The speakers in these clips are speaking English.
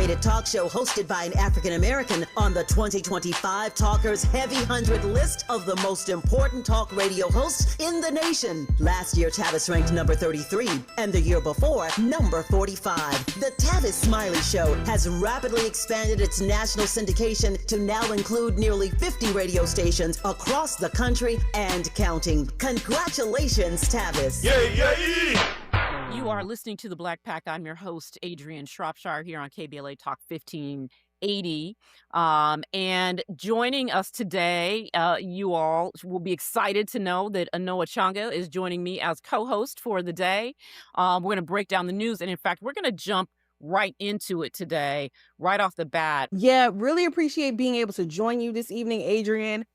animated talk show hosted by an African American on the 2025 Talkers Heavy 100 list of the most important talk radio hosts in the nation. Last year, Tavis ranked number 33, and the year before, number 45. The Tavis Smiley Show has rapidly expanded its national syndication to now include nearly 50 radio stations across the country and counting. Congratulations, Tavis. Yay! You are listening to The Black Pack. I'm your host, Adrianne Shropshire, here on KBLA Talk 1580. And joining us today, you all will be excited to know that Anoa Changa is joining me as co-host for the day. We're going to break down the news. And in fact, we're going to jump right into it today, right off the bat. Yeah, really appreciate being able to join you this evening, Adrianne.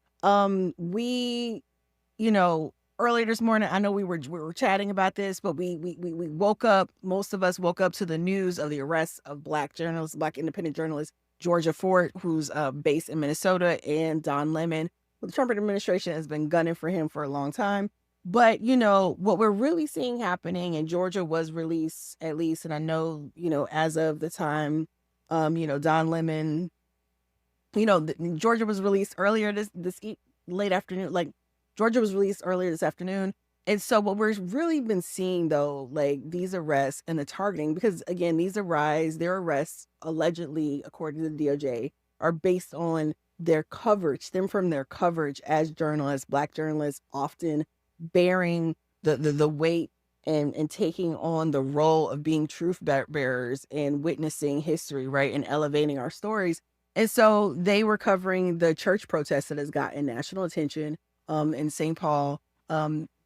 Earlier this morning, I know we were chatting about this, but we woke up, most of us woke up to the news of the arrest of Black independent journalist, Georgia Fort, who's based in Minnesota, and Don Lemon. The Trump administration has been gunning for him for a long time. But, what we're really seeing happening, and Georgia was released at least, and I know, as of the time, Don Lemon, Georgia was released earlier this late afternoon, Georgia was released earlier this afternoon. And so what we're really been seeing, though, these arrests and the targeting, because, again, their arrests, allegedly, according to the DOJ, are based on their coverage, from their coverage as journalists, Black journalists, often bearing the weight and taking on the role of being truth bearers and witnessing history, right, and elevating our stories. And so they were covering the church protest that has gotten national attention in St. Paul.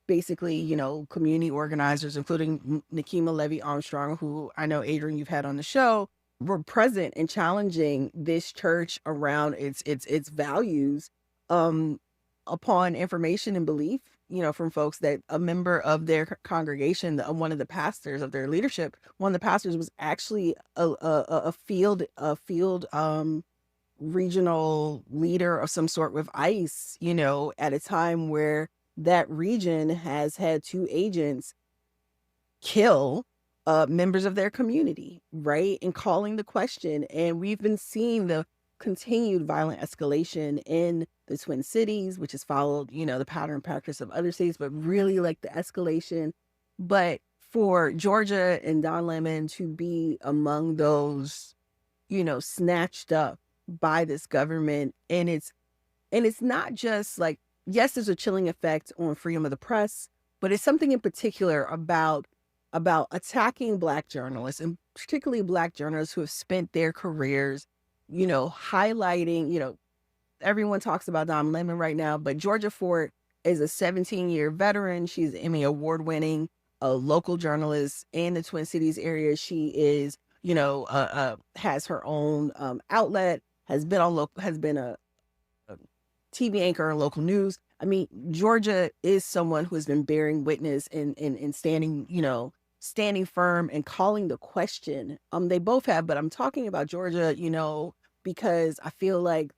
Basically, community organizers, including Nikema Levy-Armstrong, who I know, Adrian, you've had on the show, were present and challenging this church around its values upon information and belief, from folks that a member of their congregation, one of the pastors of their leadership, one of the pastors was actually a field regional leader of some sort with ICE, at a time where that region has had 2 agents kill members of their community, right? And calling the question. And we've been seeing the continued violent escalation in the Twin Cities, which has followed, the pattern and practice of other cities, but really the escalation. But for Georgia and Don Lemon to be among those, snatched up by this government, and it's not just yes, there's a chilling effect on freedom of the press, but it's something in particular about attacking Black journalists, and particularly Black journalists who have spent their careers, highlighting, everyone talks about Don Lemon right now, but Georgia Fort is a 17-year veteran. She's Emmy award-winning, a local journalist in the Twin Cities area. She is, has her own outlet, has been a TV anchor on local news. I mean, Georgia is someone who has been bearing witness and standing firm and calling the question. They both have, but I'm talking about Georgia, because I feel like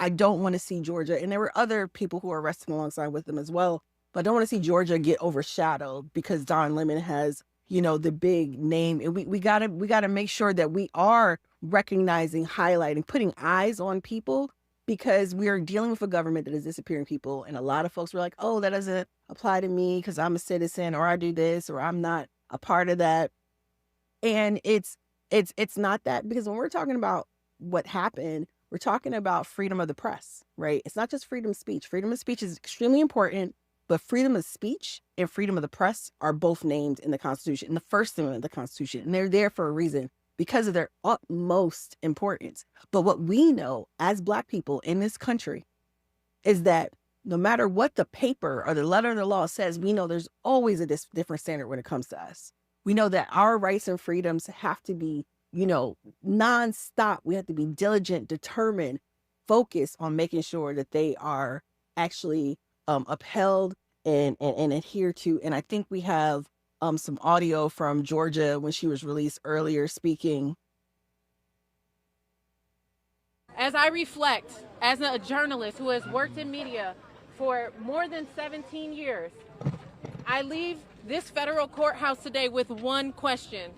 I don't want to see Georgia, and there were other people who were arrested alongside with them as well, but I don't want to see Georgia get overshadowed because Don Lemon has, the big name. And we gotta make sure that we are recognizing, highlighting, putting eyes on people, because we are dealing with a government that is disappearing people. And a lot of folks were like, oh, that doesn't apply to me because I'm a citizen, or I do this, or I'm not a part of that. And it's not that, because when we're talking about what happened, we're talking about freedom of the press, right? It's not just freedom of speech. Freedom of speech is extremely important, but freedom of speech and freedom of the press are both named in the Constitution, in the First Amendment of the Constitution. And they're there for a reason, because of their utmost importance. But what we know as Black people in this country is that no matter what the paper or the letter of the law says, we know there's always a different standard when it comes to us. We know that our rights and freedoms have to be, nonstop. We have to be diligent, determined, focused on making sure that they are actually upheld and adhered to. And I think we have some audio from Georgia when she was released earlier speaking. As I reflect, as a journalist who has worked in media for more than 17 years, I leave this federal courthouse today with one question.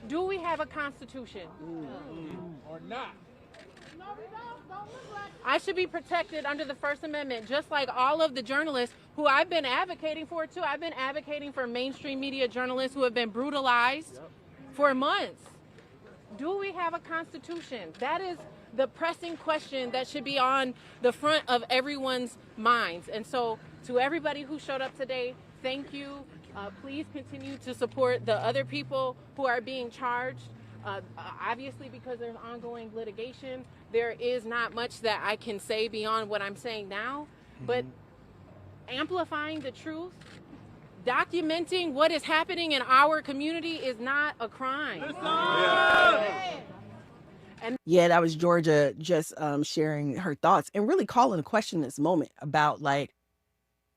Do we have a constitution? Or not? I should be protected under the First Amendment, just like all of the journalists who I've been advocating for, too. I've been advocating for mainstream media journalists who have been brutalized for months. Do we have a constitution? That is the pressing question that should be on the front of everyone's minds. And so to everybody who showed up today, thank you. Please continue to support the other people who are being charged. Obviously, because there's ongoing litigation, there is not much that I can say beyond what I'm saying now. But amplifying the truth, documenting what is happening in our community is not a crime. Yeah, that was Georgia just sharing her thoughts and really calling a question in this moment about like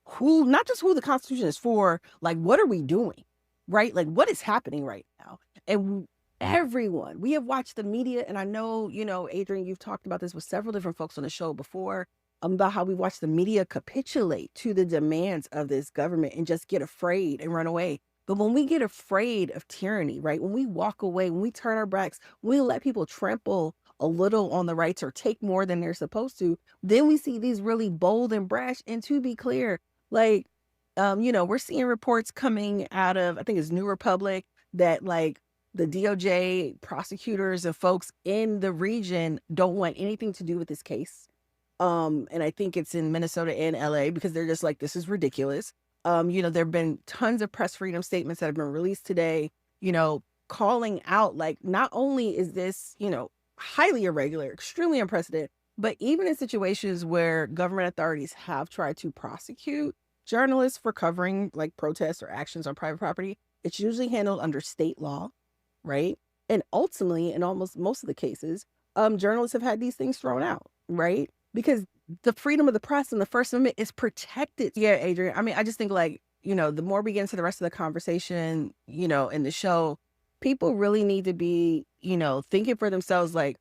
who, not just who the Constitution is for, like what are we doing, right? Like what is happening right now? And everyone, we have watched the media, and I know, you know, Adrianne, you've talked about this with several different folks on the show before, about how we watch the media capitulate to the demands of this government and just get afraid and run away. But when we get afraid of tyranny, right, when we walk away, when we turn our backs, we let people trample a little on the rights or take more than they're supposed to, then we see these really bold and brash. And to be clear, like, you know, we're seeing reports coming out of, I think it's New Republic, that like the DOJ prosecutors and folks in the region don't want anything to do with this case. And I think it's in Minnesota and LA because they're just like, this is ridiculous. You know, there have been tons of press freedom statements that have been released today, you know, calling out like, not only is this, you know, highly irregular, extremely unprecedented, but even in situations where government authorities have tried to prosecute journalists for covering like protests or actions on private property, it's usually handled under state law, right? And ultimately, in almost most of the cases, journalists have had these things thrown out, right? Because the freedom of the press and the First Amendment is protected. Yeah, Adrianne, I mean, I just think like, you know, the more we get into the rest of the conversation, you know, in the show, people really need to be, you know, thinking for themselves, like,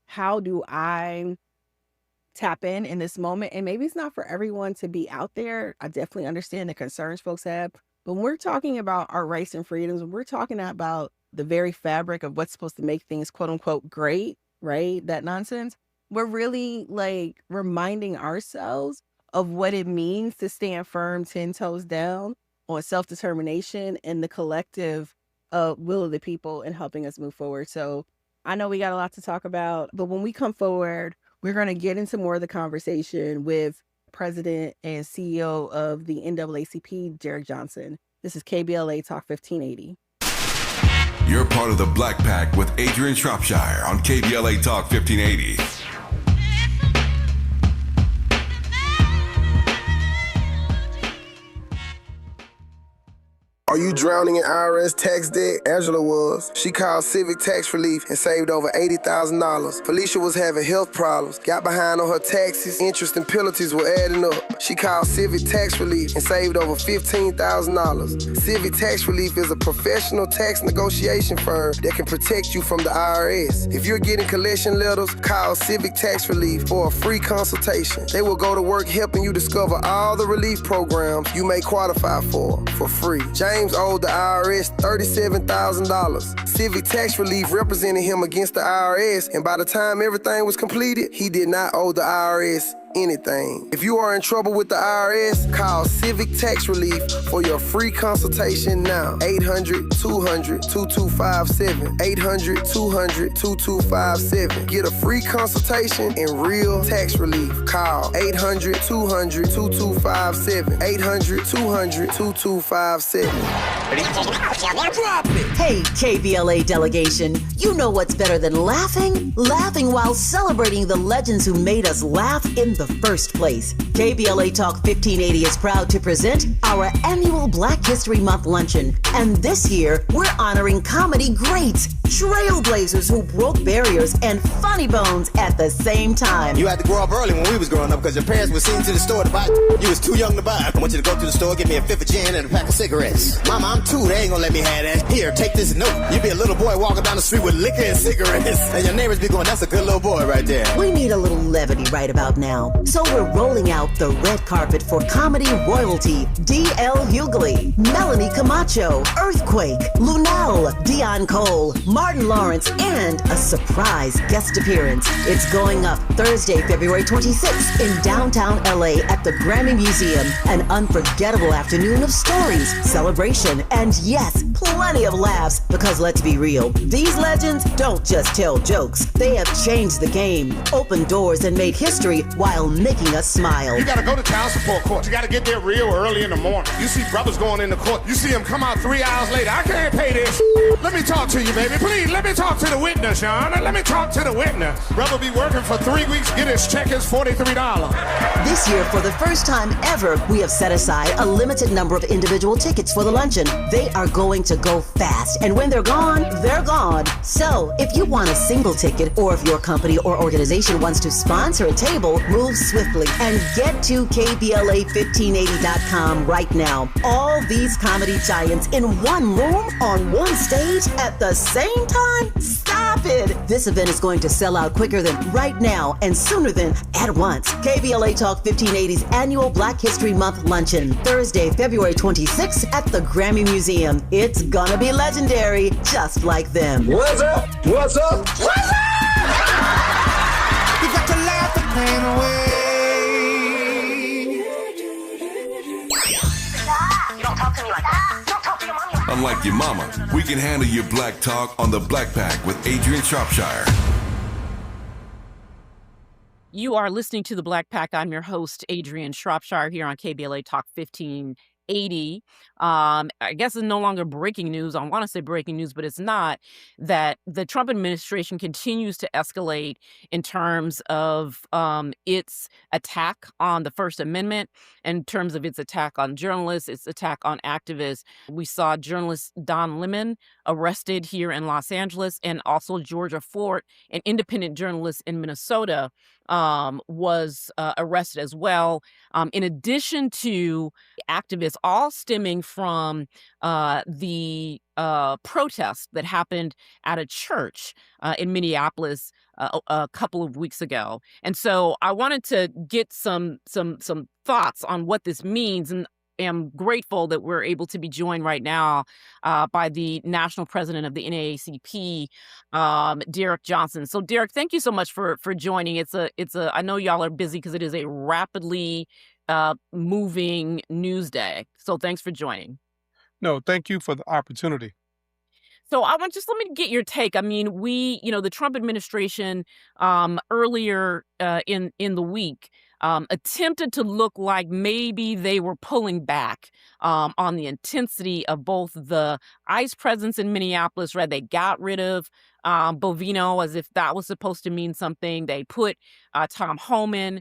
how do I tap in this moment? And maybe it's not for everyone to be out there. I definitely understand the concerns folks have. But when we're talking about our rights and freedoms, when we're talking about the very fabric of what's supposed to make things, quote unquote, great, right? That nonsense. We're really like reminding ourselves of what it means to stand firm 10 toes down on self-determination and the collective will of the people and helping us move forward. So I know we got a lot to talk about, but when we come forward, we're going to get into more of the conversation with President and CEO of the NAACP, Derek Johnson. This is KBLA Talk 1580. You're part of the Black Pack with Adrianne Shropshire on KBLA Talk 1580. Are you drowning in IRS tax debt? Angela was. She called Civic Tax Relief and saved over $80,000. Felicia was having health problems, got behind on her taxes, interest and penalties were adding up. She called Civic Tax Relief and saved over $15,000. Civic Tax Relief is a professional tax negotiation firm that can protect you from the IRS. If you're getting collection letters, call Civic Tax Relief for a free consultation. They will go to work helping you discover all the relief programs you may qualify for free. James owed the IRS $37,000. Civic Tax Relief represented him against the IRS, and by the time everything was completed, he did not owe the IRS anything. If you are in trouble with the IRS, call Civic Tax Relief for your free consultation now. 800-200-2257. 800-200-2257. Get a free consultation and real tax relief. Call 800-200-2257. 800-200-2257. Drop it! Hey, KBLA delegation, you know what's better than laughing? Laughing while celebrating the legends who made us laugh in the first place. KBLA Talk 1580 is proud to present our annual Black History Month luncheon. And this year, we're honoring comedy greats, trailblazers who broke barriers, and funny bones at the same time. You had to grow up early when we was growing up because your parents were sent to the store to buy. You was too young to buy. I want you to go to the store, get me a fifth of gin and a pack of cigarettes. Mama, I'm two, they ain't gonna let me have that. Here, take this note. You be a little boy walking down the street with liquor and cigarettes. And your neighbors be going, that's a good little boy right there. We need a little levity right about now. now. So we're rolling out the red carpet for comedy royalty D.L. Hughley, Melanie Camacho, Earthquake, Lunel, Dion Cole, Martin Lawrence, and a surprise guest appearance. It's going up Thursday, February 26th in downtown LA at the Grammy Museum. An unforgettable afternoon of stories, celebration, and yes, plenty of laughs, because let's be real, these legends don't just tell jokes. They have changed the game, opened doors, and made history while making us smile. You gotta go to child support court. You gotta get there real early in the morning. You see brothers going into court. You see them come out 3 hours later. I can't pay this. Let me talk to you, baby. Please, let me talk to the witness, Sean. Let me talk to the witness. Brother be working for 3 weeks, get his check is $43. This year, for the first time ever, we have set aside a limited number of individual tickets for the luncheon. They are going to go fast, and when they're gone, they're gone. So, if you want a single ticket, or if your company or organization wants to sponsor a table, move swiftly and get to KBLA1580.com right now. All these comedy giants in one room on one stage at the same time? Stop it! This event is going to sell out quicker than right now and sooner than at once. KBLA Talk 1580's annual Black History Month luncheon, Thursday, February 26th at the Grammy Museum. It's gonna be legendary, just like them. What's up? What's up? What's up? You got to laugh the pain away. You don't talk to me like that. Don't talk to your mommy like that. Unlike your mama, we can handle your black talk on the Black Pack with Adrianne Shropshire. You are listening to the Black Pack. I'm your host, Adrianne Shropshire, here on KBLA Talk 1580. I guess it's no longer breaking news. I want to say breaking news, but it's not, that the Trump administration continues to escalate in terms of its attack on the First Amendment, in terms of its attack on journalists, its attack on activists. We saw journalist Don Lemon arrested here in Los Angeles, and also Georgia Fort, an independent journalist in Minnesota, was arrested as well. In addition to activists, all stemming from the protest that happened at a church in Minneapolis a couple of weeks ago. And so I wanted to get some thoughts on what this means, and am grateful that we're able to be joined right now by the national president of the NAACP, Derek Johnson. So Derek, thank you so much for joining. It's a I know y'all are busy because it is a rapidly moving news day. So thanks for joining. No, thank you for the opportunity. So let me get your take. I mean, the Trump administration earlier in the week attempted to look like maybe they were pulling back on the intensity of both the ICE presence in Minneapolis, right? They got rid of Bovino as if that was supposed to mean something. They put Tom Homan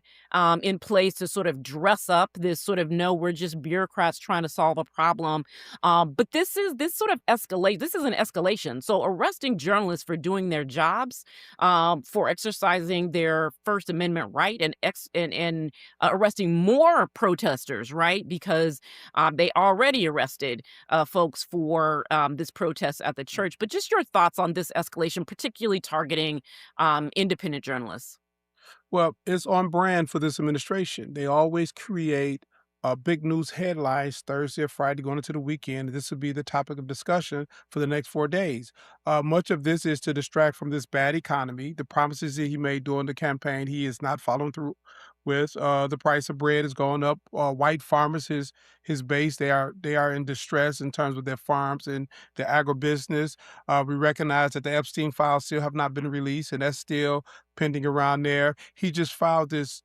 in place to sort of dress up this sort of, no, we're just bureaucrats trying to solve a problem. But this sort of escalate. This is an escalation. So arresting journalists for doing their jobs, for exercising their First Amendment right, and arresting more protesters, right? Because they already arrested folks for this protest at the church. But just your thoughts on this escalation, particularly targeting independent journalists. Well, it's on brand for this administration. They always create big news headlines Thursday or Friday going into the weekend. This will be the topic of discussion for the next 4 days. Much of this is to distract from this bad economy. The promises that he made during the campaign, he is not following through with. The price of bread is going up. White farmers, his base, they are in distress in terms of their farms and their agribusiness. We recognize that the Epstein files still have not been released, and that's still pending around there. He just filed this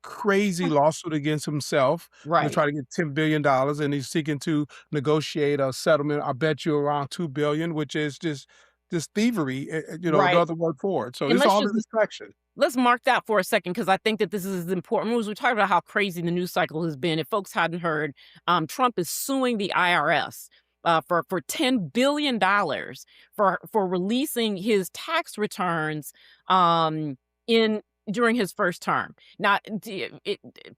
crazy lawsuit against himself to try to get $10 billion, and he's seeking to negotiate a settlement, I bet you around $2 billion, which is just thievery, no other word for it. So it's all a distraction. Let's mark that for a second, because I think that this is important. As we talk about how crazy the news cycle has been, if folks hadn't heard, Trump is suing the IRS for $10 billion for releasing his tax returns during his first term. Now,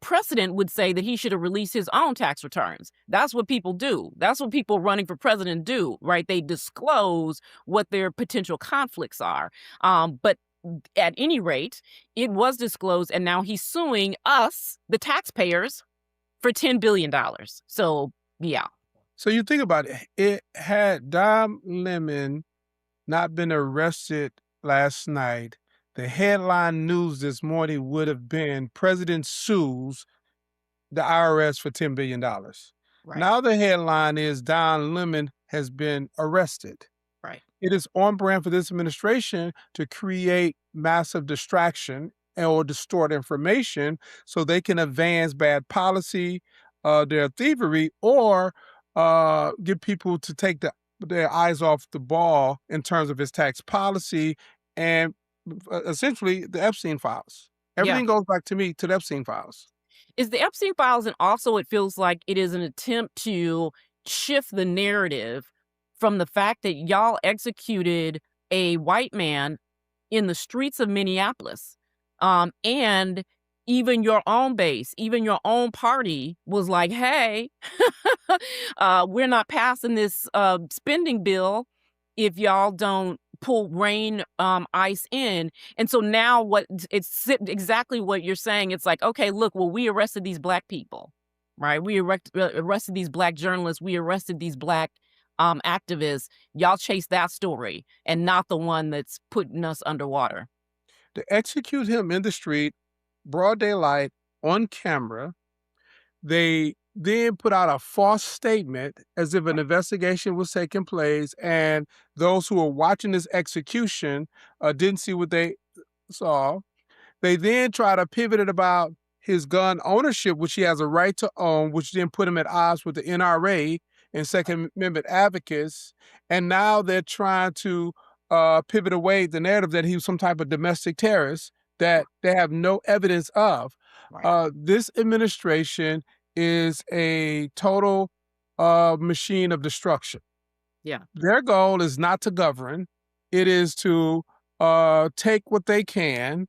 precedent would say that he should have released his own tax returns. That's what people do. That's what people running for president do, right? They disclose what their potential conflicts are. But at any rate, it was disclosed, and now he's suing us, the taxpayers, for $10 billion. So, yeah. So you think about it. It had Dom Lemon not been arrested last night, the headline news this morning would have been President sues the IRS for $10 billion. Right. Now the headline is Don Lemon has been arrested. Right. It is on brand for this administration to create massive distraction or distort information so they can advance bad policy, their thievery, or get people to take their eyes off the ball in terms of his tax policy and essentially the Epstein files. Everything goes back to me to the Epstein files. Is the Epstein files, and also it feels like it is an attempt to shift the narrative from the fact that y'all executed a white man in the streets of Minneapolis. And even your own base, even your own party was like, hey, we're not passing this spending bill if y'all don't pull rain ice in. And so now it's exactly what you're saying. It's like, okay, look, well, we arrested these Black people, right? We arrested these Black journalists. We arrested these Black activists. Y'all chase that story and not the one that's putting us underwater. To execute him in the street, broad daylight, on camera, they then put out a false statement as if an investigation was taking place, and those who were watching this execution didn't see what they saw. They then try to pivot it about his gun ownership, which he has a right to own, which then put him at odds with the NRA and Second Amendment advocates. And now they're trying to pivot away the narrative that he was some type of domestic terrorist that they have no evidence of. This administration is a total machine of destruction. Yeah. Their goal is not to govern. It is to take what they can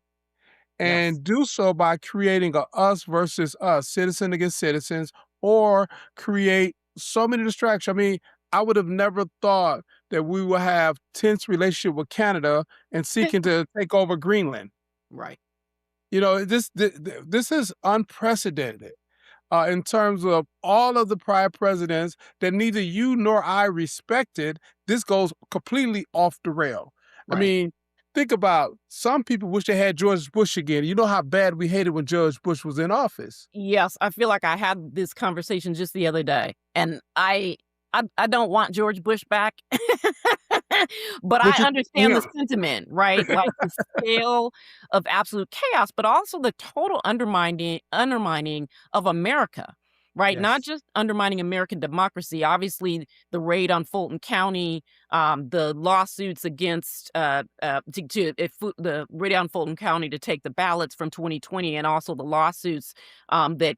and do so by creating a us versus us, citizen against citizens, or create so many distractions. I mean, I would have never thought that we would have tense relationship with Canada and seeking to take over Greenland. Right. You know, this is unprecedented in terms of all of the prior presidents that neither you nor I respected. This goes completely off the rail. Right. I mean, think about, some people wish they had George Bush again. You know how bad we hated when George Bush was in office. Yes, I feel like I had this conversation just the other day, and I don't want George Bush back, but I understand the sentiment, right? Like the scale of absolute chaos, but also the total undermining of America, right? Yes. Not just undermining American democracy. Obviously, the raid on Fulton County, the lawsuits against the raid on Fulton County to take the ballots from 2020, and also the lawsuits that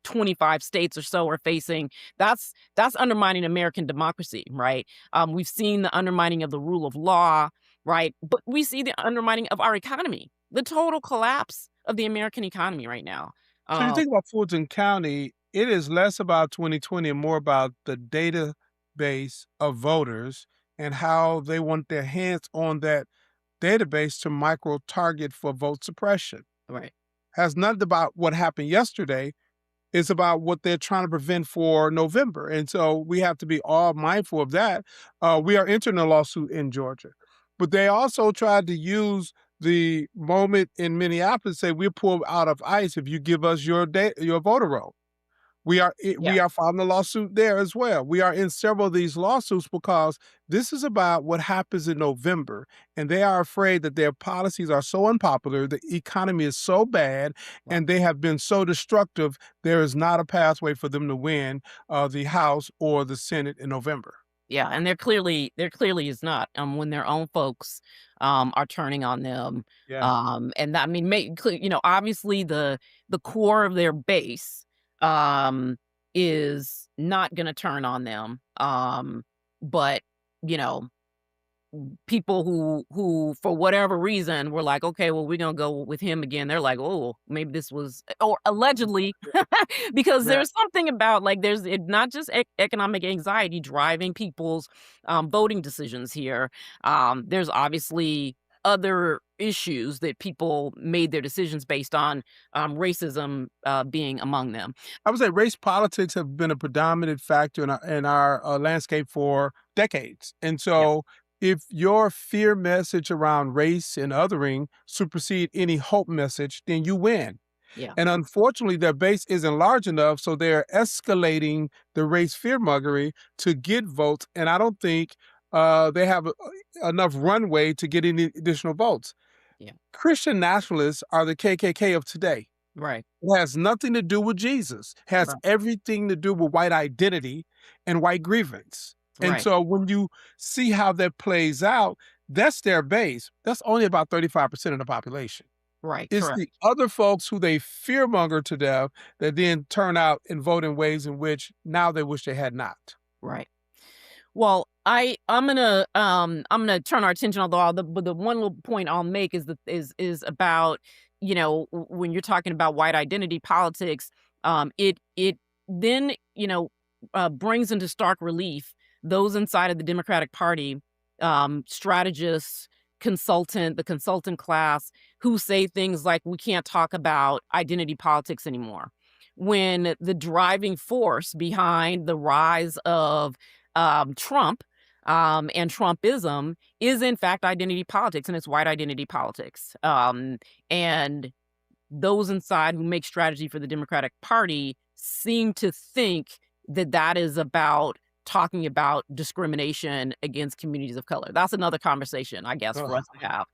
25 states or so are facing. That's undermining American democracy, right? We've seen the undermining of the rule of law, right? But we see the undermining of our economy, the total collapse of the American economy right now. So you think about Fulton County, it is less about 2020 and more about the database of voters and how they want their hands on that database to micro-target for vote suppression. Right. Has nothing about what happened yesterday. It's about what they're trying to prevent for November. And so we have to be all mindful of that. We are entering a lawsuit in Georgia. But they also tried to use the moment in Minneapolis, say we'll pull out of ICE if you give us your voter roll. We are filing a lawsuit there as well. We are in several of these lawsuits because this is about what happens in November, and they are afraid that their policies are so unpopular, the economy is so bad, and they have been so destructive, there is not a pathway for them to win the House or the Senate in November. Yeah, and there clearly is not when their own folks are turning on them. Yeah. And that, I mean, obviously the core of their base is not going to turn on them. But, people who for whatever reason were like, okay, well, we're going to go with him again. They're like, oh, maybe this was, or allegedly, because there's something about, like, there's not just economic anxiety driving people's voting decisions here. There's obviously other issues that people made their decisions based on, racism being among them. I would say race politics have been a predominant factor in our landscape for decades. And so if your fear message around race and othering supersede any hope message, then you win. Yeah. And unfortunately, their base isn't large enough, so they're escalating the race fearmongering to get votes. And I don't think they have enough runway to get any additional votes. Yeah. Christian nationalists are the KKK of today. Right. It has nothing to do with Jesus. It has Right. everything to do with white identity and white grievance. And Right. so when you see how that plays out, that's their base. That's only about 35% of the population. Right. It's Correct. the other folks who they fearmonger to death that then turn out and vote in ways in which now they wish they had not. Right. Well, I'm gonna turn our attention, although the one little point I'll make is about, when you're talking about white identity politics, it then, brings into stark relief those inside of the Democratic Party, strategists, the consultant class, who say things like, we can't talk about identity politics anymore, when the driving force behind the rise of Trump and Trumpism is in fact identity politics, and it's white identity politics. And those inside who make strategy for the Democratic Party seem to think that that is about talking about discrimination against communities of color. That's another conversation, I guess, for us to have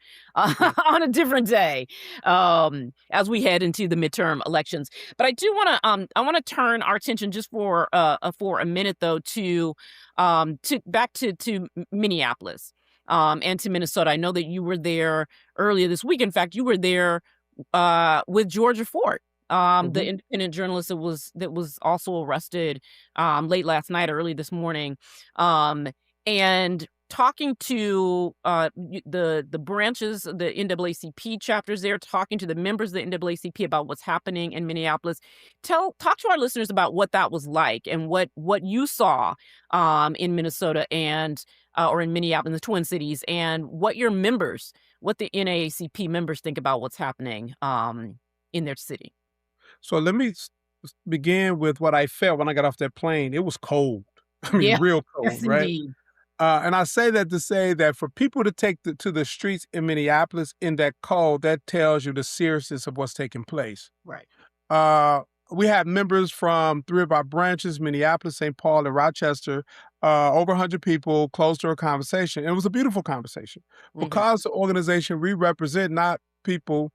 on a different day as we head into the midterm elections. But I do want to turn our attention just for a minute, though, to back to Minneapolis and to Minnesota. I know that you were there earlier this week. In fact, you were there with Georgia Fort, the independent journalist that was also arrested late last night or early this morning, and talking to the branches, the NAACP chapters there, talking to the members of the NAACP about what's happening in Minneapolis. Talk to our listeners about what that was like and what you saw in Minnesota and or in Minneapolis, in the Twin Cities, and what the NAACP members think about what's happening in their city. So let me begin with what I felt when I got off that plane. It was cold. I mean, Yeah. real cold, Yes, right? indeed. And I say that to say that for people to take to the streets in Minneapolis in that cold, that tells you the seriousness of what's taking place. Right. We had members from 3 of our branches, Minneapolis, St. Paul, and Rochester, over 100 people, closed door conversation. And it was a beautiful conversation because the organization we represent, not people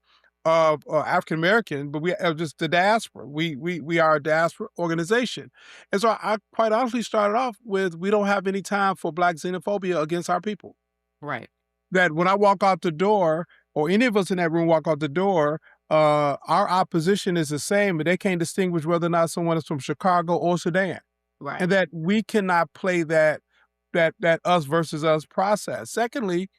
of African American, but we are just the diaspora. We are a diaspora organization. And so I quite honestly started off with, we don't have any time for Black xenophobia against our people. Right. That when I walk out the door, or any of us in that room walk out the door, our opposition is the same, but they can't distinguish whether or not someone is from Chicago or Sudan. Right. And that we cannot play that us versus us process. Secondly,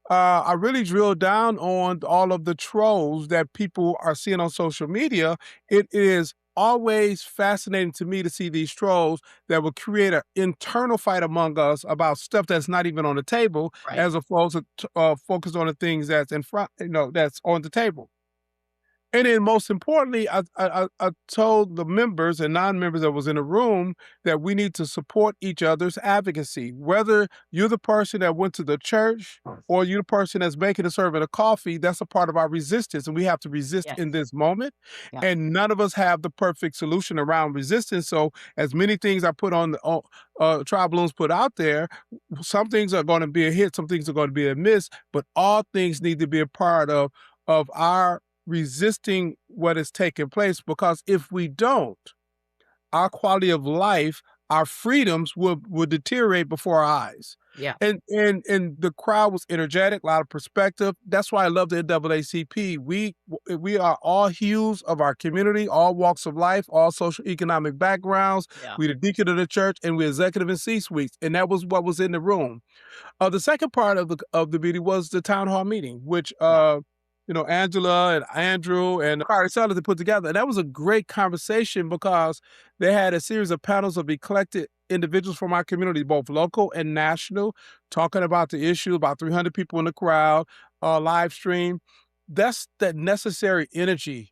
I really drilled down on all of the trolls that people are seeing on social media. It is always fascinating to me to see these trolls that will create an internal fight among us about stuff that's not even on the table, Right. as opposed to focus on the things that's in front, that's on the table. And then most importantly, I told the members and non-members that was in the room that we need to support each other's advocacy. Whether you're the person that went to the church or you're the person that's making and serving a coffee, that's a part of our resistance. And we have to resist Yes. in this moment. Yeah. And none of us have the perfect solution around resistance. So as many things I put on Trial Balloons put out there, some things are going to be a hit, some things are going to be a miss, but all things need to be a part of our resisting what is taking place, because if we don't, our quality of life, our freedoms will deteriorate before our eyes. Yeah. And the crowd was energetic, a lot of perspective. That's why I love the NAACP. We are all hues of our community, all walks of life, all social economic backgrounds. Yeah. We the deacon of the church, and we're executive and C-suites, and that was what was in the room. The second part of the meeting was the town hall meeting, which Angela and Andrew and Carter Sellers put together. And that was a great conversation because they had a series of panels of eclectic individuals from our community, both local and national, talking about the issue, about 300 people in the crowd, live stream, that's that necessary energy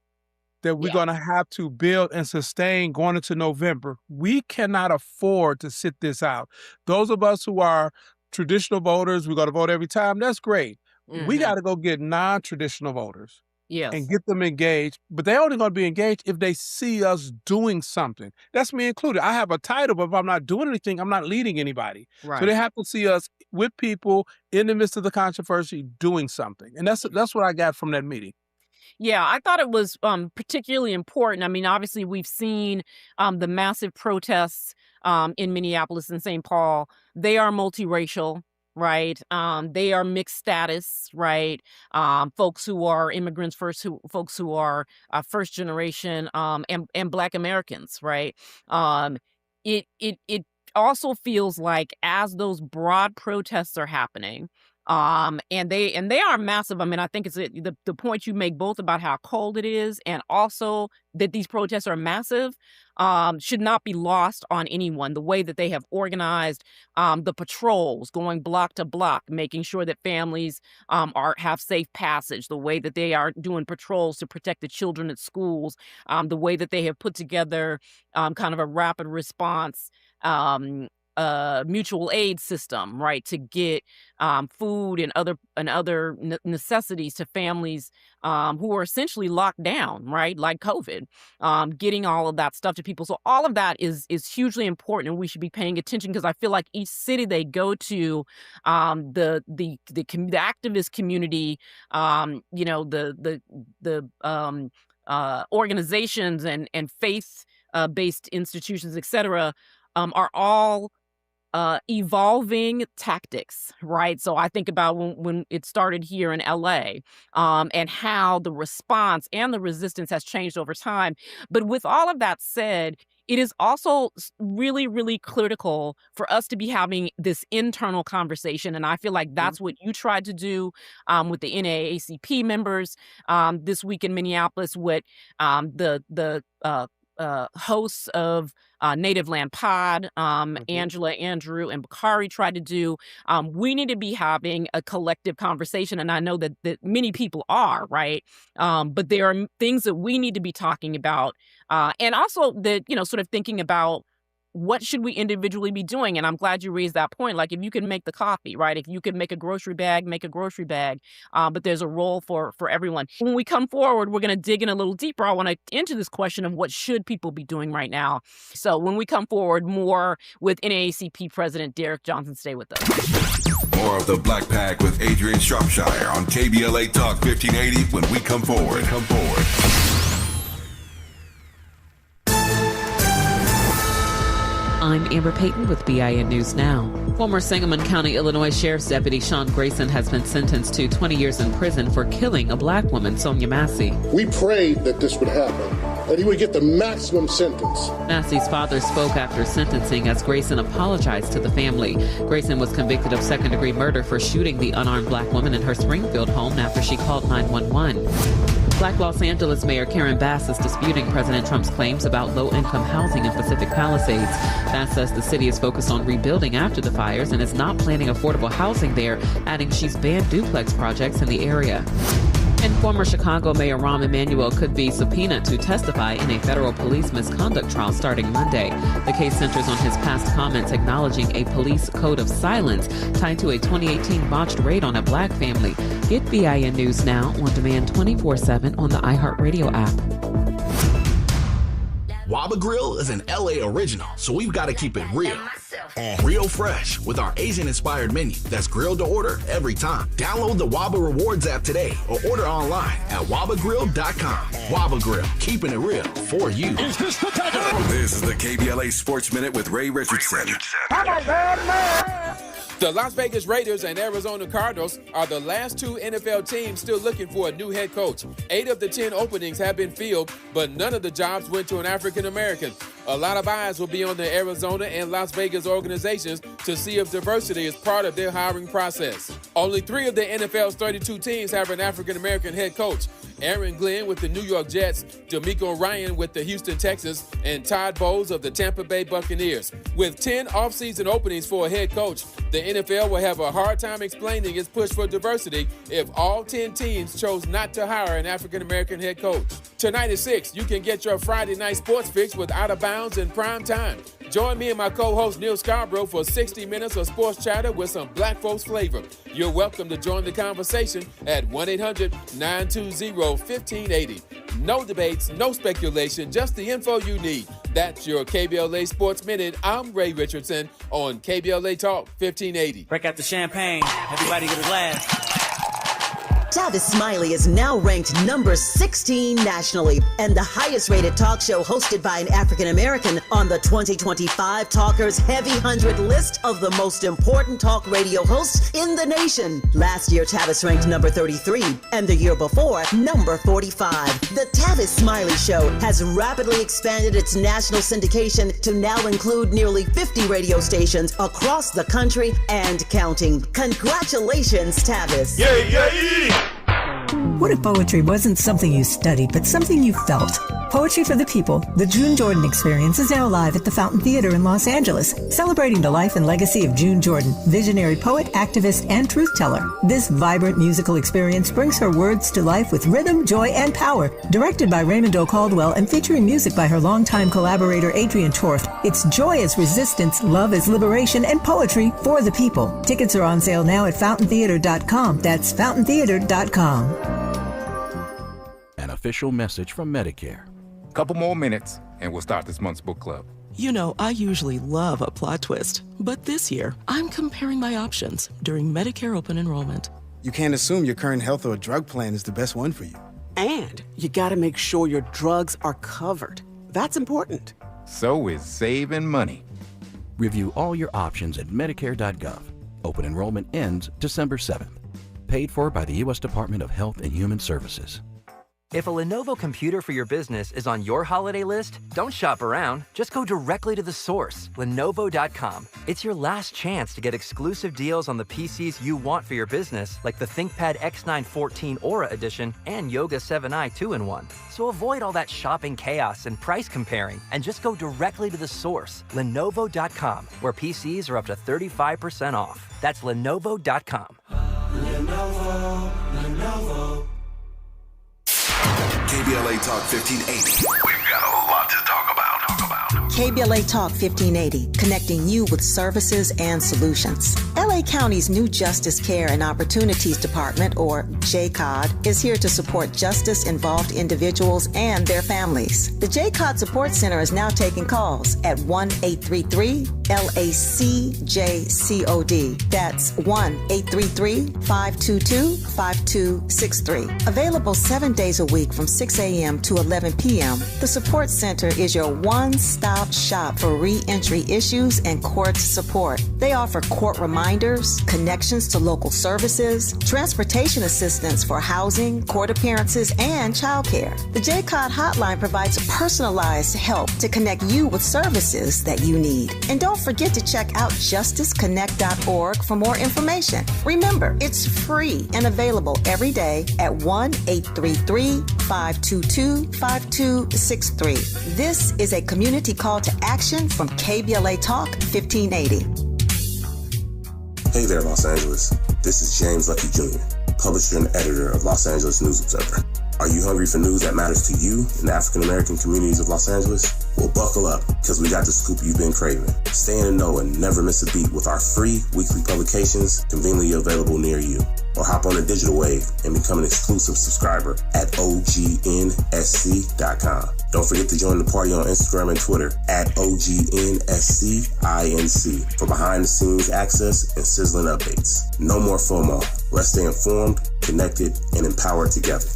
that we're going to have to build and sustain going into November. We cannot afford to sit this out. Those of us who are traditional voters, we're going to vote every time. That's great. We got to go get non-traditional voters and get them engaged. But they're only going to be engaged if they see us doing something. That's me included. I have a title, but if I'm not doing anything, I'm not leading anybody. Right. So they have to see us with people in the midst of the controversy doing something. And that's what I got from that meeting. Yeah, I thought it was particularly important. I mean, obviously, we've seen the massive protests in Minneapolis and St. Paul. They are multiracial, right? They are mixed status, right? Folks who are immigrants first, folks who are first generation, and Black Americans, right? It also feels like as those broad protests are happening, and they are massive. I mean, I think it's the point you make both about how cold it is and also that these protests are massive should not be lost on anyone. The way that they have organized the patrols going block to block, making sure that families have safe passage, the way that they are doing patrols to protect the children at schools, the way that they have put together kind of a rapid response mutual aid system, right, to get food and other necessities to families who are essentially locked down, right, like COVID, getting all of that stuff to people. So all of that is hugely important, and we should be paying attention because I feel like each city they go to, the activist community, the organizations and faith based institutions, et cetera, are all evolving tactics, right? So I think about when it started here in LA, and how the response and the resistance has changed over time. But with all of that said, it is also really, really critical for us to be having this internal conversation. And I feel like that's what you tried to do with the NAACP members this week in Minneapolis, with the hosts of Native Land Pod, Angela, Andrew, and Bakari tried to do. We need to be having a collective conversation, and I know that many people are, right? But there are things that we need to be talking about, and also that, sort of thinking about what should we individually be doing? And I'm glad you raised that point. Like, if you can make the coffee, right? If you can make a grocery bag, make a grocery bag. But there's a role for everyone. When we come forward, we're going to dig in a little deeper. I want to into this question of what should people be doing right now. So when we come forward, more with NAACP President Derek Johnson. Stay with us. More of the Black Pack with Adrianne Shropshire on KBLA Talk 1580 when we come forward. I'm Amber Payton with BIN News Now. Former Sangamon County, Illinois Sheriff's Deputy Sean Grayson has been sentenced to 20 years in prison for killing a black woman, Sonia Massey. We prayed that this would happen, that he would get the maximum sentence. Massey's father spoke after sentencing as Grayson apologized to the family. Grayson was convicted of second-degree murder for shooting the unarmed black woman in her Springfield home after she called 911. Black Los Angeles Mayor Karen Bass is disputing President Trump's claims about low-income housing in Pacific Palisades. Bass says the city is focused on rebuilding after the fires and is not planning affordable housing there, adding she's banned duplex projects in the area. And former Chicago Mayor Rahm Emanuel could be subpoenaed to testify in a federal police misconduct trial starting Monday. The case centers on his past comments acknowledging a police code of silence tied to a 2018 botched raid on a black family. Get BIN News Now on demand 24/7 on the iHeartRadio app. Waba Grill is an LA original, so we've got to keep it real. And real fresh with our Asian-inspired menu that's grilled to order every time. Download the Waba Rewards app today or order online at wabagrill.com. Waba Grill, keeping it real for you. Is this the time? This is the KBLA Sports Minute with Ray Richardson. The Las Vegas Raiders and Arizona Cardinals are the last two NFL teams still looking for a new head coach. 8 of the 10 openings have been filled, but none of the jobs went to an African American. A lot of eyes will be on the Arizona and Las Vegas organizations to see if diversity is part of their hiring process. Only 3 of the NFL's 32 teams have an African-American head coach. Aaron Glenn with the New York Jets, D'Amico Ryan with the Houston Texans, and Todd Bowles of the Tampa Bay Buccaneers. With 10 offseason openings for a head coach, the NFL will have a hard time explaining its push for diversity if all 10 teams chose not to hire an African-American head coach. Tonight at 6, you can get your Friday night sports fix with Out of Bounds in prime time. Join me and my co-host Neil Scarborough for 60 minutes of sports chatter with some black folks flavor. You're welcome to join the conversation at 1-800-920-1580. No debates, no speculation, just the info you need. That's your KBLA Sports Minute. I'm Ray Richardson on KBLA Talk 1580. Break out the champagne. Everybody get a glass. Tavis Smiley is now ranked number 16 nationally and the highest rated talk show hosted by an African American on the 2025 Talkers Heavy 100 list of the most important talk radio hosts in the nation. Last year, Tavis ranked number 33 and the year before, number 45. The Tavis Smiley Show has rapidly expanded its national syndication to now include nearly 50 radio stations across the country and counting. Congratulations, Tavis. Yay, yay! What if poetry wasn't something you studied, but something you felt? Poetry for the People, the June Jordan Experience, is now live at the Fountain Theater in Los Angeles, celebrating the life and legacy of June Jordan, visionary poet, activist, and truth teller. This vibrant musical experience brings her words to life with rhythm, joy, and power. Directed by Raymond O. Caldwell and featuring music by her longtime collaborator Adrianne Shropshire, it's joy as resistance, love as liberation, and poetry for the people. Tickets are on sale now at fountaintheater.com. That's fountaintheater.com. An official message from Medicare. Couple more minutes and we'll start this month's book club. You know, I usually love a plot twist, but this year I'm comparing my options during Medicare open enrollment. You can't assume your current health or drug plan is the best one for you. And you gotta make sure your drugs are covered. That's important. So is saving money. Review all your options at Medicare.gov. Open enrollment ends December 7th. Paid for by the U.S. Department of Health and Human Services. If a Lenovo computer for your business is on your holiday list, don't shop around. Just go directly to the source, Lenovo.com. It's your last chance to get exclusive deals on the PCs you want for your business, like the ThinkPad X9 14 Aura Edition and Yoga 7i 2-in-1. So avoid all that shopping chaos and price comparing, and just go directly to the source, Lenovo.com, where PCs are up to 35% off. That's Lenovo.com. Lenovo. KBLA Talk 1580. We've got a lot to talk about. KBLA Talk 1580, connecting you with services and solutions. LA County's new Justice Care and Opportunities Department, or JCOD, is here to support justice-involved individuals and their families. The JCOD Support Center is now taking calls at 1-833-LACJCOD. That's 1-833-522-5263. Available 7 days a week from 6 a.m. to 11 p.m., the Support Center is your one-stop shop for re-entry issues and court support. They offer court reminders, connections to local services, transportation assistance for housing, court appearances, and childcare. The JCOD hotline provides personalized help to connect you with services that you need. And don't forget to check out justiceconnect.org for more information. Remember, it's free and available every day at 1-833-522-5263. This is a community call to action from KBLA Talk 1580. Hey there, Los Angeles. This is James Lucky Jr., publisher and editor of Los Angeles News Observer. Are you hungry for news that matters to you in the African-American communities of Los Angeles? Well, buckle up, because we got the scoop you've been craving. Stay in the know and never miss a beat with our free weekly publications conveniently available near you. Or hop on the digital wave and become an exclusive subscriber at OGNSC.com. Don't forget to join the party on Instagram and Twitter at OGNSCINC for behind-the-scenes access and sizzling updates. No more FOMO. Let's stay informed, connected, and empowered together.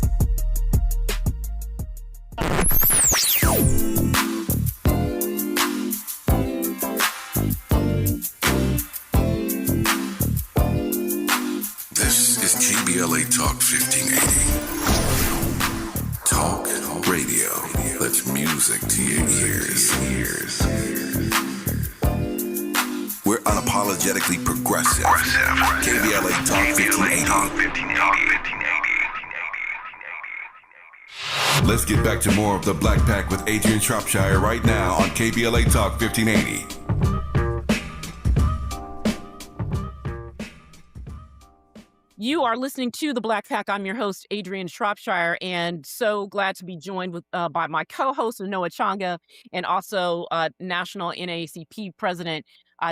This is KBLA Talk 1580. Talk Radio. That's music to your ears. We're unapologetically progressive. KBLA Talk 1580. Let's get back to more of the Black Pack with Adrianne Shropshire right now on KBLA Talk 1580. You are listening to The Black Pack. I'm your host, Adrianne Shropshire, and so glad to be joined with by my co-host, Noah Changa, and also National NAACP President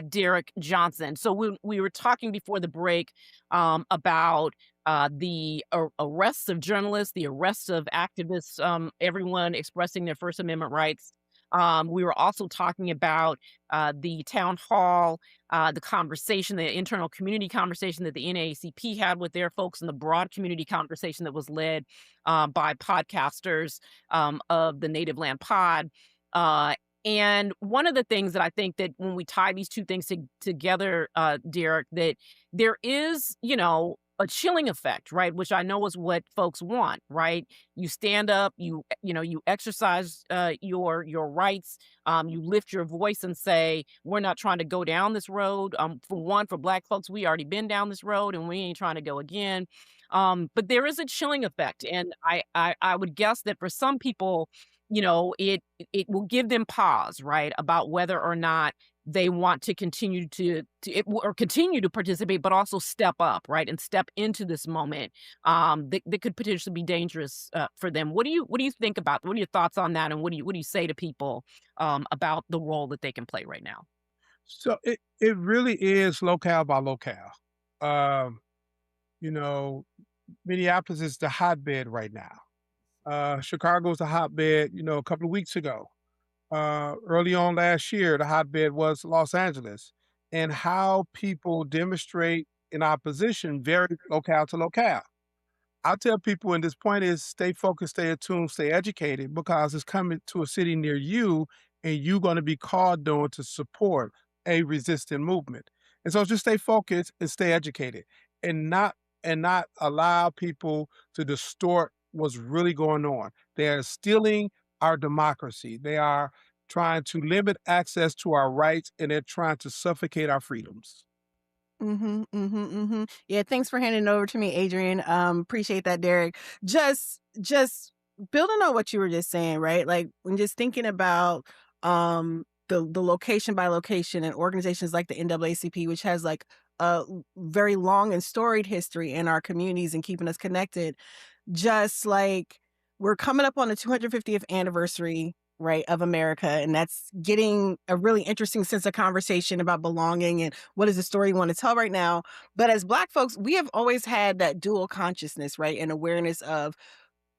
Derek Johnson. So we were talking before the break about the arrests of journalists, the arrests of activists, everyone expressing their First Amendment rights. We were also talking about the town hall, the conversation, the internal community conversation that the NAACP had with their folks, and the broad community conversation that was led by podcasters of the Native Land Pod. And one of the things that I think that when we tie these two things together, Derek, that there is, a chilling effect, right? Which I know is what folks want, right? You stand up, you exercise your rights, you lift your voice and say, we're not trying to go down this road. For Black folks, we already been down this road and we ain't trying to go again. But there is a chilling effect. And I would guess that for some people, it will give them pause, right? About whether or not they want to continue to participate, but also step up, right, and step into this moment that could potentially be dangerous for them. What do you think about? What are your thoughts on that? And what do you say to people about the role that they can play right now? So it really is locale by locale. Minneapolis is the hotbed right now. Chicago's the hotbed. A couple of weeks ago. Early on last year, the hotbed was Los Angeles, and how people demonstrate in opposition vary locale to locale. I tell people, and this point is, stay focused, stay attuned, stay educated, because it's coming to a city near you, and you're going to be called on to support a resistant movement. And so just stay focused and stay educated, and not allow people to distort what's really going on. They are stealing our democracy. They are trying to limit access to our rights, and they're trying to suffocate our freedoms. Yeah, thanks for handing it over to me, Adrian. Appreciate that, Derek. Just building on what you were just saying, right? Like, when just thinking about the location by location and organizations like the NAACP, which has like a very long and storied history in our communities and keeping us connected. Just like, we're coming up on the 250th anniversary, right, of America, and that's getting a really interesting sense of conversation about belonging and what is the story you want to tell right now. But as Black folks, we have always had that dual consciousness, right, and awareness of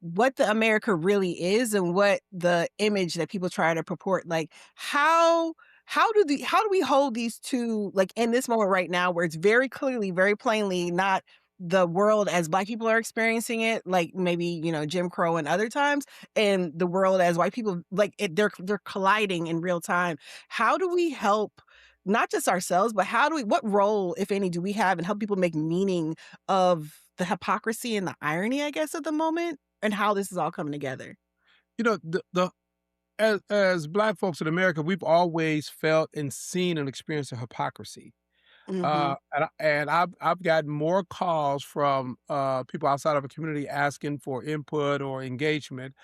what the America really is and what the image that people try to purport. Like, how do we hold these two, like, in this moment right now, where it's very clearly, very plainly not the world as Black people are experiencing it, like maybe, Jim Crow and other times, and the world as white people, like they're colliding in real time. How do we help not just ourselves, but what role, if any, do we have in help people make meaning of the hypocrisy and the irony, I guess, of the moment, and how this is all coming together? As Black folks in America, we've always felt and seen and experienced a hypocrisy. And I've gotten more calls from people outside of a community asking for input or engagement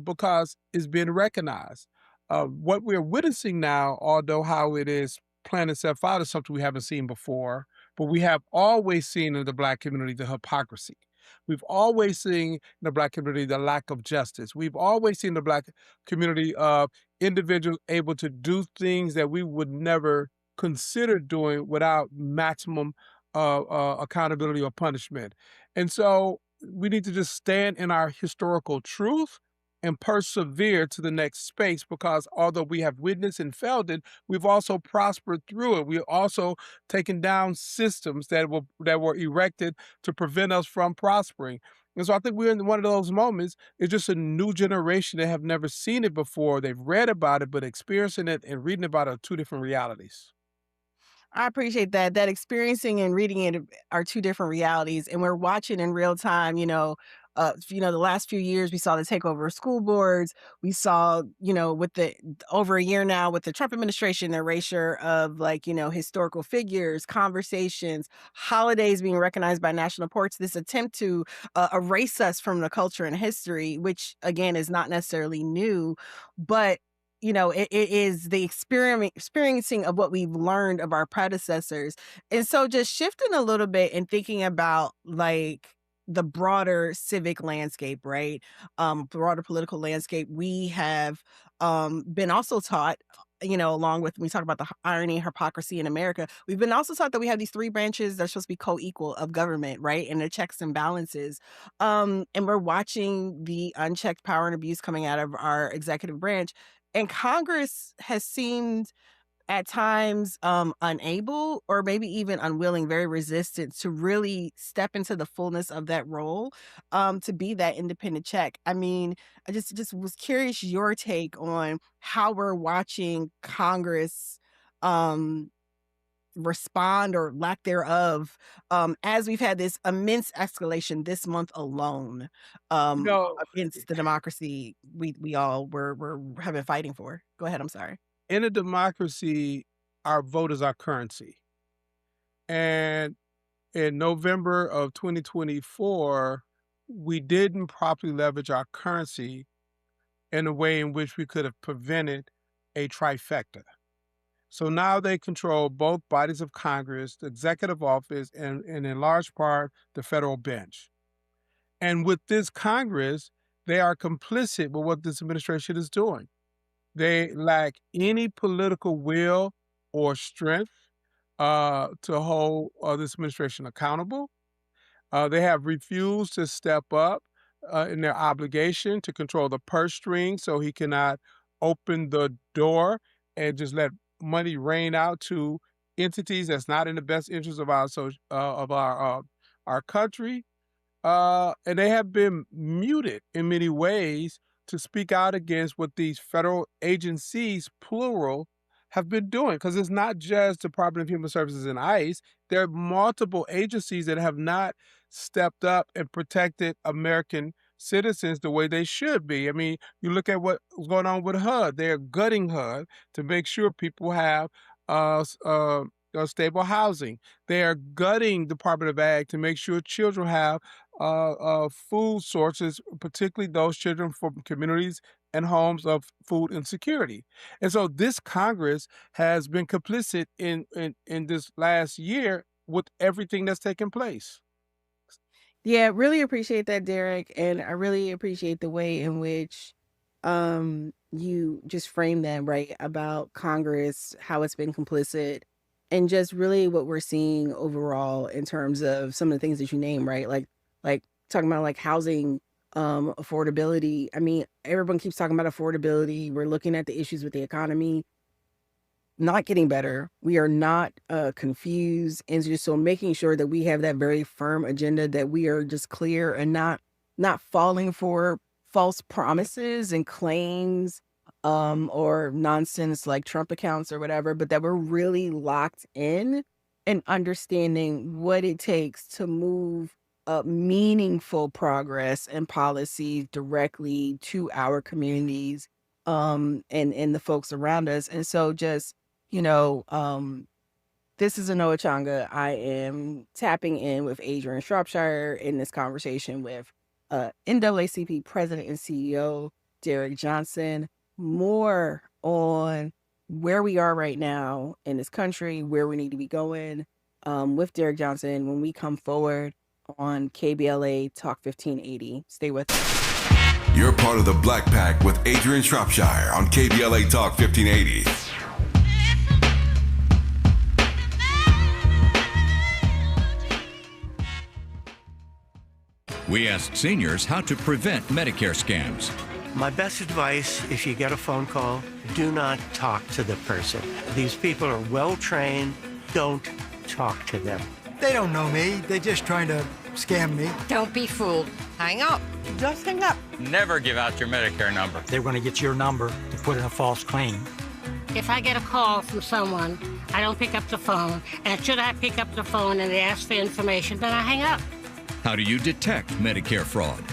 because it's been recognized. What we're witnessing now, although how it is playing itself out, is something we haven't seen before, but we have always seen in the Black community the hypocrisy. We've always seen in the Black community the lack of justice. We've always seen the Black community of individuals able to do things that we would never consider doing without maximum accountability or punishment. And so we need to just stand in our historical truth and persevere to the next space, because although we have witnessed and felt it, we've also prospered through it. We've also taken down systems that were erected to prevent us from prospering. And so I think we're in one of those moments. It's just a new generation that have never seen it before. They've read about it, but experiencing it and reading about it are two different realities. I appreciate that experiencing and reading it are two different realities, and we're watching in real time, the last few years, we saw the takeover of school boards. We saw, with the over a year now with the Trump administration, the erasure of historical figures, conversations, holidays being recognized by national courts, this attempt to erase us from the culture and history, which again is not necessarily new, but it is the experiencing of what we've learned of our predecessors. And so just shifting a little bit and thinking about the broader civic landscape, right? Broader political landscape, we have been also taught, along with when we talk about the irony and hypocrisy in America, we've been also taught that we have these three branches that are supposed to be co-equal of government, right? And the checks and balances. And we're watching the unchecked power and abuse coming out of our executive branch. And Congress has seemed at times unable or maybe even unwilling, very resistant to really step into the fullness of that role, to be that independent check. I mean, I just was curious your take on how we're watching Congress respond or lack thereof, as we've had this immense escalation this month alone, against the democracy we all have been fighting for. Go ahead. I'm sorry. In a democracy, our vote is our currency. And in November of 2024, we didn't properly leverage our currency in a way in which we could have prevented a trifecta. So now they control both bodies of Congress, the executive office, and in large part, the federal bench. And with this Congress, they are complicit with what this administration is doing. They lack any political will or strength to hold this administration accountable. They have refused to step up in their obligation to control the purse string, so he cannot open the door and just let money rain out to entities that's not in the best interest of our country. And they have been muted in many ways to speak out against what these federal agencies, plural, have been doing. Because it's not just Department of Human Services and ICE. There are multiple agencies that have not stepped up and protected American citizens the way they should be. I mean, you look at what's going on with HUD. They're gutting HUD to make sure people have stable housing. They are gutting Department of Ag to make sure children have food sources, particularly those children from communities and homes of food insecurity. And so this Congress has been complicit in this last year with everything that's taken place. Yeah, really appreciate that, Derek. And I really appreciate the way in which you just framed that, right, about Congress, how it's been complicit, and just really what we're seeing overall in terms of some of the things that you name, right? Like talking about like housing affordability. I mean, everyone keeps talking about affordability. We're looking at the issues with the economy not getting better. We are not confused. And just so making sure that we have that very firm agenda, that we are just clear and not falling for false promises and claims or nonsense like Trump accounts or whatever, but that we're really locked in and understanding what it takes to move meaningful progress and policy directly to our communities and the folks around us. And so just, this is Anoa Changa. I am tapping in with Adrianne Shropshire in this conversation with NAACP President and CEO Derek Johnson. More on where we are right now in this country, where we need to be going with Derek Johnson when we come forward on KBLA Talk 1580. Stay with us. You're part of the Black Pack with Adrianne Shropshire on KBLA Talk 1580. We asked seniors how to prevent Medicare scams. My best advice, if you get a phone call, do not talk to the person. These people are well-trained. Don't talk to them. They don't know me. They're just trying to scam me. Don't be fooled. Hang up. Just hang up. Never give out your Medicare number. They're going to get your number to put in a false claim. If I get a call from someone, I don't pick up the phone. And should I pick up the phone and they ask for information, then I hang up. How do you detect Medicare fraud?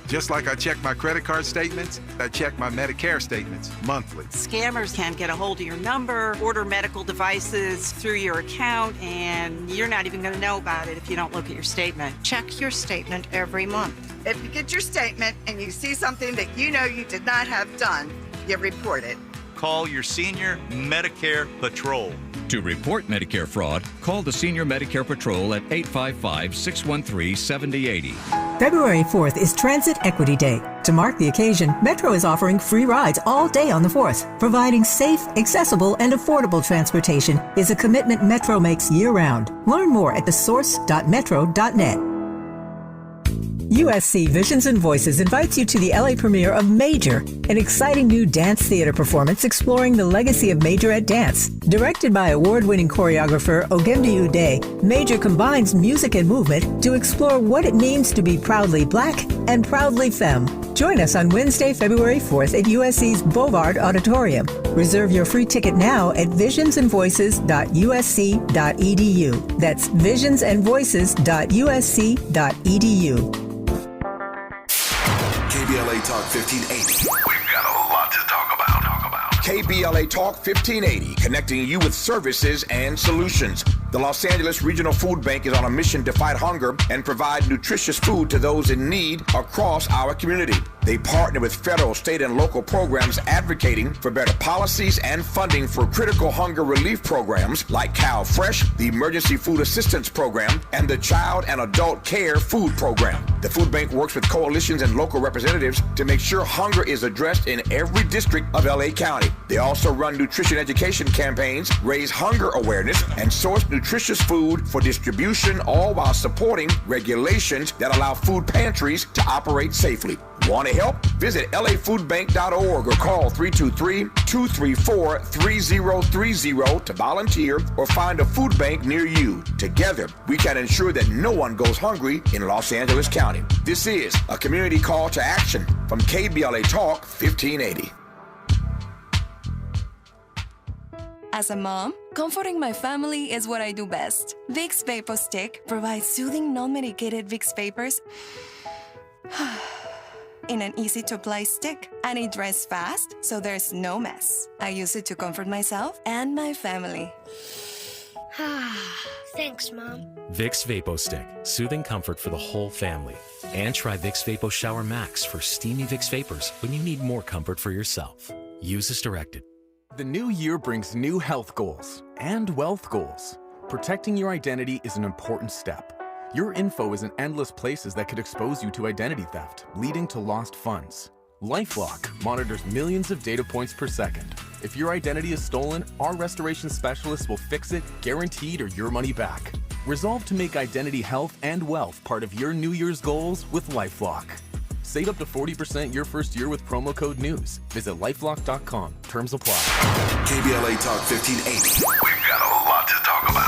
Just like I check my credit card statements, I check my Medicare statements monthly. Scammers can get a hold of your number, order medical devices through your account, and you're not even going to know about it if you don't look at your statement. Check your statement every month. If you get your statement and you see something that you know you did not have done, you report it. Call your senior Medicare patrol. To report Medicare fraud, call the Senior Medicare Patrol at 855-613-7080. February 4th is Transit Equity Day. To mark the occasion, Metro is offering free rides all day on the 4th. Providing safe, accessible, and affordable transportation is a commitment Metro makes year-round. Learn more at thesource.metro.net. USC Visions and Voices invites you to the LA premiere of Major, an exciting new dance theater performance exploring the legacy of Majorette dance. Directed by award-winning choreographer Ogemdi Ude, Major combines music and movement to explore what it means to be proudly Black and proudly femme. Join us on Wednesday, February 4th at USC's Bovard Auditorium. Reserve your free ticket now at visionsandvoices.usc.edu. That's visionsandvoices.usc.edu. KBLA Talk 1580. We've got a lot to talk about. KBLA Talk 1580, connecting you with services and solutions. The Los Angeles Regional Food Bank is on a mission to fight hunger and provide nutritious food to those in need across our community. They partner with federal, state, and local programs advocating for better policies and funding for critical hunger relief programs like Cal Fresh, the Emergency Food Assistance Program, and the Child and Adult Care Food Program. The food bank works with coalitions and local representatives to make sure hunger is addressed in every district of LA County. They also run nutrition education campaigns, raise hunger awareness, and source nutritious food for distribution, all while supporting regulations that allow food pantries to operate safely. Want to help? Visit lafoodbank.org or call 323-234-3030 to volunteer or find a food bank near you. Together, we can ensure that no one goes hungry in Los Angeles County. This is a community call to action from KBLA Talk 1580. As a mom, comforting my family is what I do best. Vicks Vapor Stick provides soothing, non-medicated Vicks vapors in an easy-to-apply stick, and it dries fast, so there's no mess. I use it to comfort myself and my family. Thanks, Mom. Vicks Vapo Stick, soothing comfort for the whole family. And try Vicks Vapo Shower Max for steamy Vicks Vapors when you need more comfort for yourself. Use as directed. The new year brings new health goals and wealth goals. Protecting your identity is an important step. Your info is in endless places that could expose you to identity theft, leading to lost funds. LifeLock monitors millions of data points per second. If your identity is stolen, our restoration specialists will fix it, guaranteed, or your money back. Resolve to make identity health and wealth part of your New Year's goals with LifeLock. Save up to 40% your first year with promo code NEWS. Visit lifelock.com. Terms apply. KBLA Talk 1580. We've got a lot to talk about.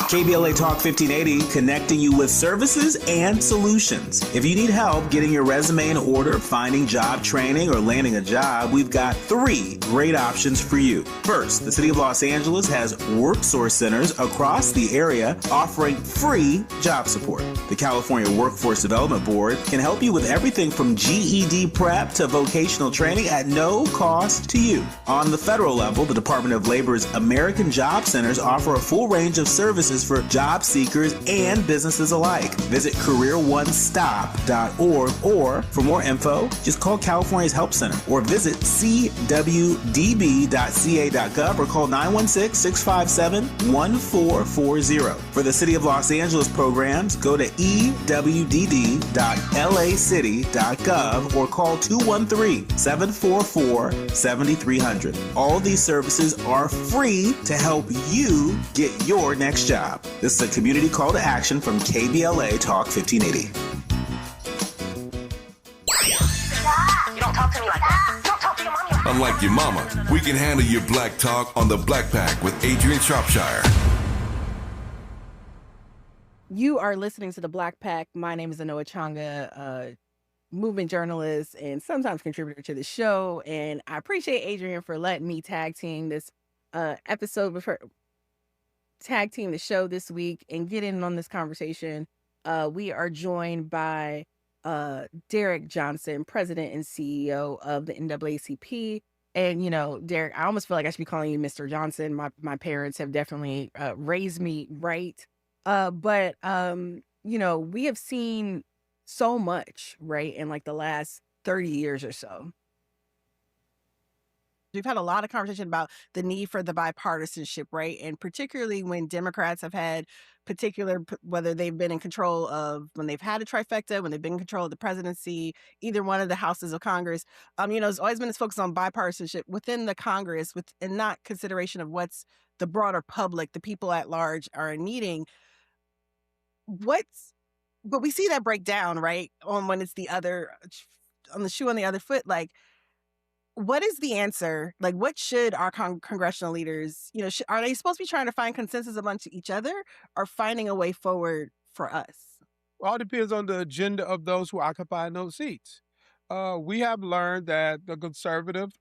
KBLA Talk 1580, connecting you with services and solutions. If you need help getting your resume in order, finding job training, or landing a job, we've got 3 great options for you. First, the City of Los Angeles has WorkSource centers across the area offering free job support. The California Workforce Development Board can help you with everything from GED prep to vocational training at no cost to you. On the federal level, the Department of Labor's American Job Centers offer a full range of services for job seekers and businesses alike. Visit careeronestop.org, or for more info, just call California's Help Center or visit cwdb.ca.gov or call 916-657-1440. For the City of Los Angeles programs, go to ewd.lacity.gov or call 213-744-7300. All these services are free to help you get your next job. This is a community call to action from KBLA Talk 1580. You don't talk to me like that. You don't talk to your mommy like that. Unlike your mama, we can handle your black talk on the Black Pack with Adrianne Shropshire. You are listening to the Black Pack. My name is Anoa Changa, movement journalist and sometimes contributor to the show. And I appreciate Adrianne for letting me tag team this episode with her. Tag team the show this week and get in on this conversation. We are joined by Derek Johnson, President and CEO of the NAACP. And, Derek, I almost feel like I should be calling you Mr. Johnson. My parents have definitely raised me right. But we have seen so much, right, in like the last 30 years or so. We've had a lot of conversation about the need for the bipartisanship, right? And particularly when Democrats have had whether they've been in control of, when they've had a trifecta, when they've been in control of the presidency, either one of the houses of Congress, there's always been this focus on bipartisanship within the Congress and not consideration of what's the broader public, the people at large are needing. But we see that break down, right? When it's on the shoe on the other foot, like, what is the answer? Like, what should our congressional leaders, are they supposed to be trying to find consensus amongst each other or finding a way forward for us? All depends on the agenda of those who occupy those seats. We have learned that the conservative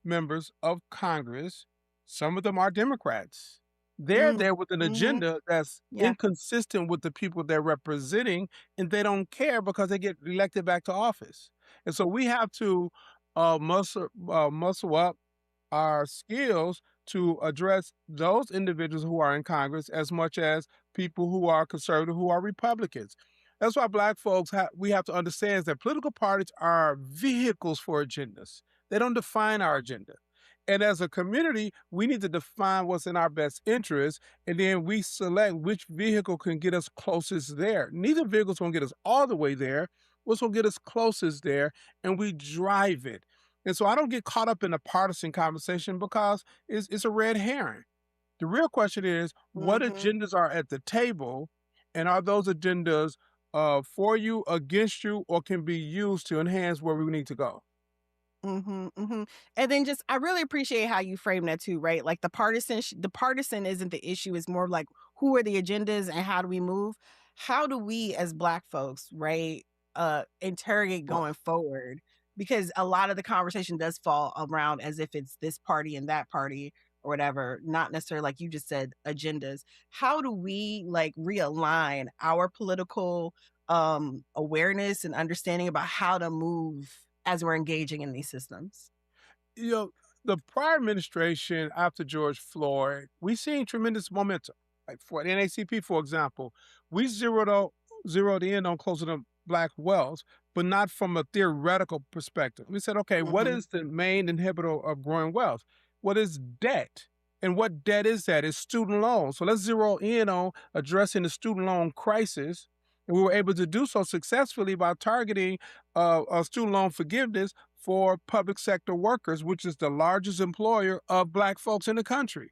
members of Congress, some of them are Democrats. They're there with an agenda that's inconsistent with the people they're representing, and they don't care because they get elected back to office. And so we have to muscle up our skills to address those individuals who are in Congress as much as people who are conservative, who are Republicans. That's why Black folks we have to understand is that political parties are vehicles for agendas. They don't define our agenda. And as a community, we need to define what's in our best interest, and then we select which vehicle can get us closest there. Neither vehicle's going to get us all the way there. What's going to get us closest there, and we drive it. And so I don't get caught up in a partisan conversation because it's a red herring. The real question is, what agendas are at the table, and are those agendas for you, against you, or can be used to enhance where we need to go? And then I really appreciate how you frame that too, right? Like the partisan isn't the issue. It's more like, who are the agendas and how do we move? How do we as Black folks, right, interrogate going forward? Because a lot of the conversation does fall around as if it's this party and that party or whatever, not necessarily, like you just said, agendas. How do we like realign our political awareness and understanding about how to move as we're engaging in these systems? The prior administration after George Floyd, we've seen tremendous momentum. Like for the NAACP, for example, we zeroed in on closing up Black wells, but not from a theoretical perspective. We said, okay, what is the main inhibitor of growing wealth? What is debt? And what debt is that? It's student loans. So let's zero in on addressing the student loan crisis. And we were able to do so successfully by targeting student loan forgiveness for public sector workers, which is the largest employer of Black folks in the country.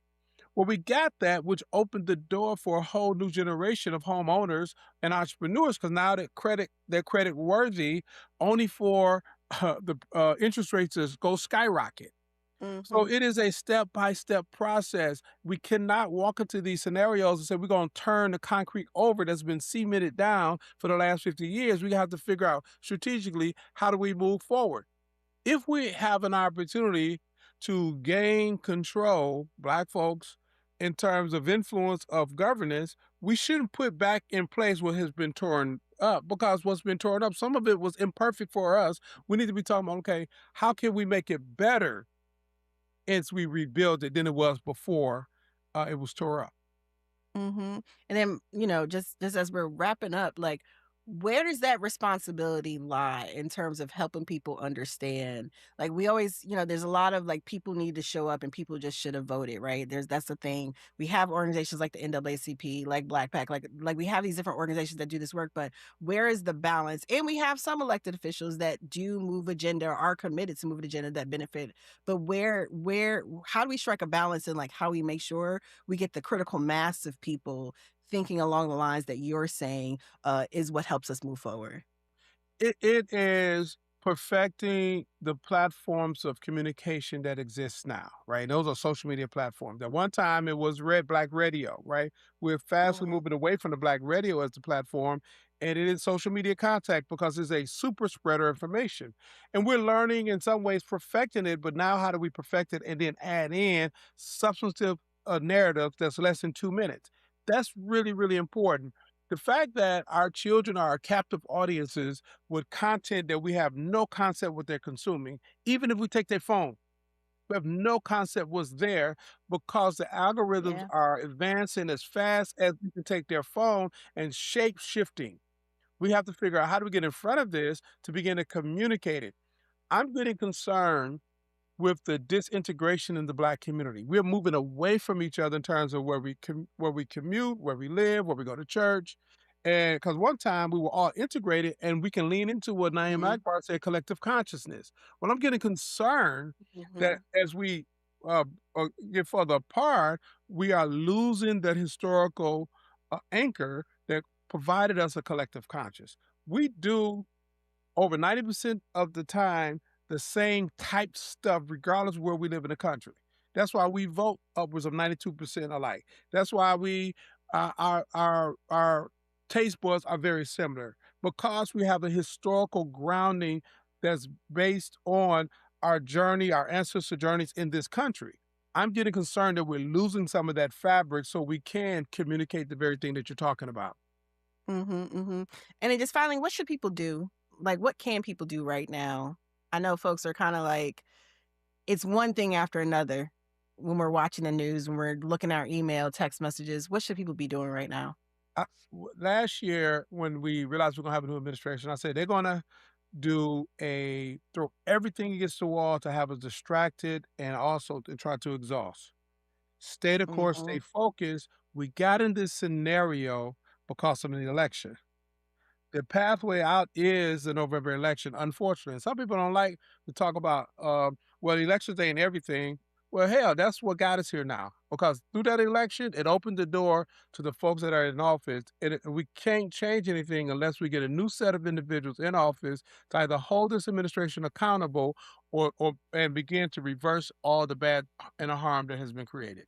Well, we got that, which opened the door for a whole new generation of homeowners and entrepreneurs, because now they're credit worthy only for the interest rates to go skyrocket. So it is a step-by-step process. We cannot walk into these scenarios and say we're going to turn the concrete over that's been cemented down for the last 50 years. We have to figure out strategically, how do we move forward? If we have an opportunity to gain control, Black folks, in terms of influence of governance, we shouldn't put back in place what has been torn up, because what's been torn up, some of it was imperfect for us. We need to be talking about, okay, how can we make it better as we rebuild it than it was before it was tore up? And then, just as we're wrapping up, like, where does that responsibility lie in terms of helping people understand? Like, we always, there's a lot of like, people need to show up and people just should have voted, right? That's the thing. We have organizations like the NAACP, like Black Pac, like we have these different organizations that do this work, but where is the balance? And we have some elected officials that do move agenda or are committed to move an agenda that benefit. But how do we strike a balance in like how we make sure we get the critical mass of people thinking along the lines that you're saying is what helps us move forward? It is perfecting the platforms of communication that exist now, right? Those are social media platforms. At one time, it was Black radio, right? We're fastly moving away from the Black radio as the platform, and it is social media contact because it's a super spreader information. And we're learning, in some ways, perfecting it, but now how do we perfect it and then add in substantive narrative that's less than 2 minutes? That's really, really important. The fact that our children are our captive audiences with content that we have no concept what they're consuming, even if we take their phone, we have no concept what's there because the algorithms are advancing as fast as we can take their phone and shape shifting. We have to figure out how do we get in front of this to begin to communicate it. I'm getting concerned with the disintegration in the Black community. We're moving away from each other in terms of where we commute, where we live, where we go to church. And because one time we were all integrated and we can lean into what Naeem Akbar said, collective consciousness. Well, I'm getting concerned that as we get further apart, we are losing that historical anchor that provided us a collective conscious. We do over 90% of the time the same type stuff, regardless of where we live in the country. That's why we vote upwards of 92% alike. That's why we our taste buds are very similar, because we have a historical grounding that's based on our journey, our ancestor journeys in this country. I'm getting concerned that we're losing some of that fabric so we can communicate the very thing that you're talking about. And then just finally, what should people do? Like, what can people do right now? I know folks are kind of like, it's one thing after another when we're watching the news, when we're looking at our email, text messages. What should people be doing right now? Last year, when we realized we're going to have a new administration, I said they're going to throw everything against the wall to have us distracted and also to try to exhaust. Stay the course, stay focused. We got in this scenario because of the election. The pathway out is the November election, unfortunately. Some people don't like to talk about, well, elections ain't everything. Well, hell, that's what got us here now. Because through that election, it opened the door to the folks that are in office. And we can't change anything unless we get a new set of individuals in office to either hold this administration accountable and begin to reverse all the bad and the harm that has been created.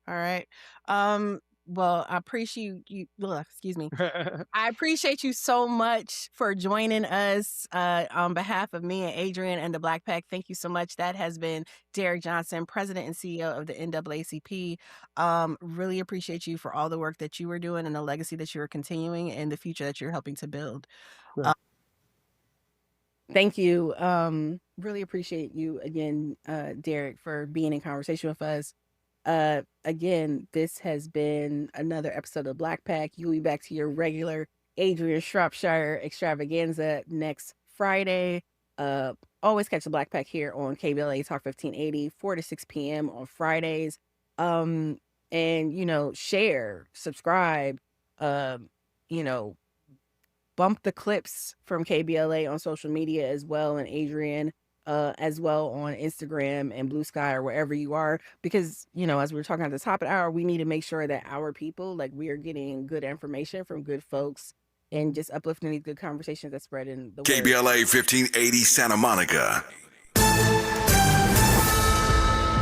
All right. Well, I appreciate you. Excuse me. I appreciate you so much for joining us on behalf of me and Adrianne and the Black Pack. Thank you so much. That has been Derek Johnson, President and CEO of the NAACP. Really appreciate you for all the work that you were doing and the legacy that you are continuing and the future that you're helping to build. Thank you. Really appreciate you again, Derek, for being in conversation with us. Again, this has been another episode of Black Pack. You'll be back to your regular Adrianne Shropshire extravaganza next Friday. Always catch the Black Pack here on KBLA Talk 1580, 4 to 6 p.m. on Fridays. And, share, subscribe, bump the clips from KBLA on social media as well, and Adrianne as well on Instagram and Blue Sky or wherever you are, because as we were talking at the top of the hour, we need to make sure that our people, we are getting good information from good folks and just uplifting these good conversations that spread in the word. KBLA 1580 Santa Monica.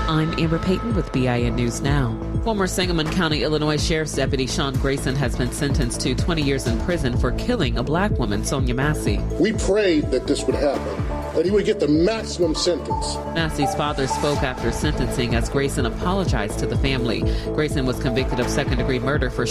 I'm Amber Payton with BIN News Now. Former Sangamon County, Illinois Sheriff's Deputy Sean Grayson has been sentenced to 20 years in prison for killing a black woman, Sonia Massey. We prayed that this would happen, that he would get the maximum sentence. Massey's father spoke after sentencing as Grayson apologized to the family. Grayson was convicted of second-degree murder for